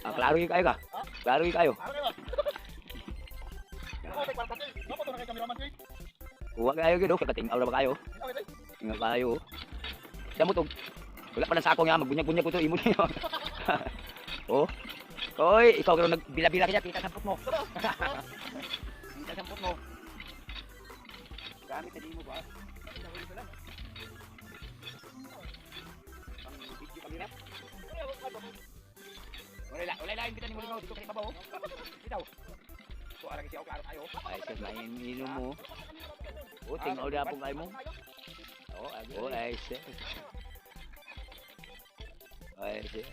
Ah, klaro yung kayo ka? Klaro yung kayo? Huwag kayo gino, kakating aura ba kayo? Nga kayo. Siya mo to. Wala pa ng sako nga, magbunyag-bunyag ko to, imo niyo. Oh. Hoy, ikaw gano'n nagbila-bila kanya, kita sampot mo. Kita sampot mo. Gamit na di mo ba? Ang video kamera. Wala lain kita ni mo dito kay babaw. Bitaw. So ara kasi ako klaro kayo. Ay, sa lain ininom mo. O tingaw na po kay mo. Oh, ay siya. Ay siya.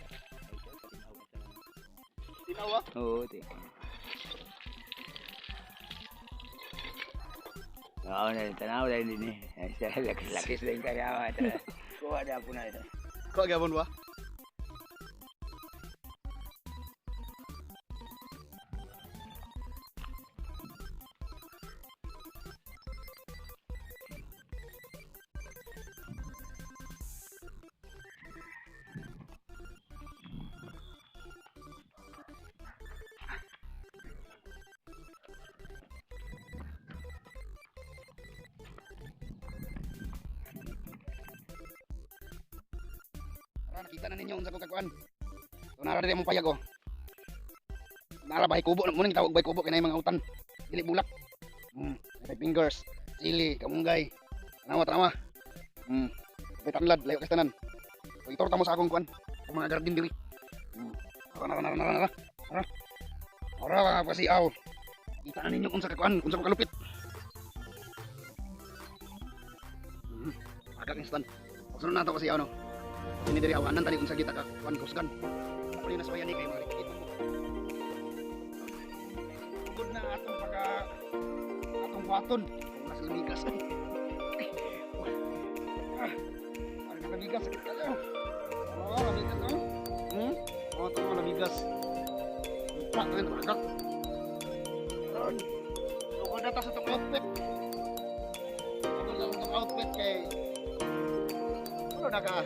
Tinaw ah? Oo, tinaw. Oo, tanaw na din eh. Ay siya, lakis din kaya. Kuha na po na ito. Kuha gabon ba? Nakita na ninyo unsa ko kakuan. So nara diri mong payag oh. Nara bahay kubo, muna tawag bahay kubo kinay mga utan. Dili bulak. Five fingers, sili, kamunggay. Tanawa. Tanlad, layo kay tanan. So itorta mo sa akong kuan. Ang mga garden diri. Nara. Ora pasiaw. Kita na ninyo unsa kakuan, unsa ko kalupit. Agak instant. Sunod na to kasi ano. Ini dari awanan tadi kung sa kita ka kuan kusgan. Ako yung naswayan ni kay makikita mo. Good na atong atong buhaton. Mas lumigas. Ang lumigas sakit kayo. Oh, lumigas oh. Oh, to lumigas. Tak kan agak. So kada ta sa tong outfit. Ako lang tong outfit kay ano na ka?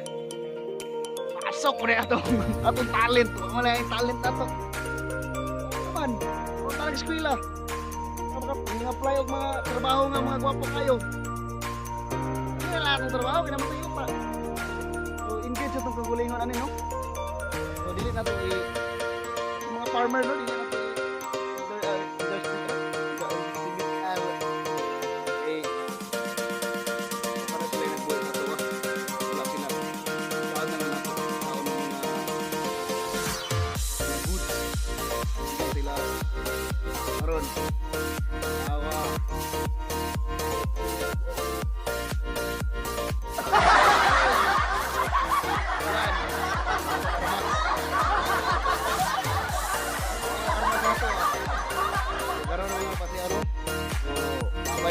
Pasok ko na atong talent. Wala yung talent nato. Naman, kung talang eskwela. Apply og mga trabaho nga mga gwapo kayo. Ano na lahat ng trabaho, kinamatay ko pa. So, engage itong kagulingon ano no? So, dili nato mga farmer no, dili nato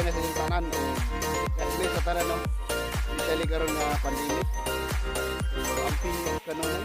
na sa tanan kasi sa tanan no especially karon nga pandemic so amping kanunan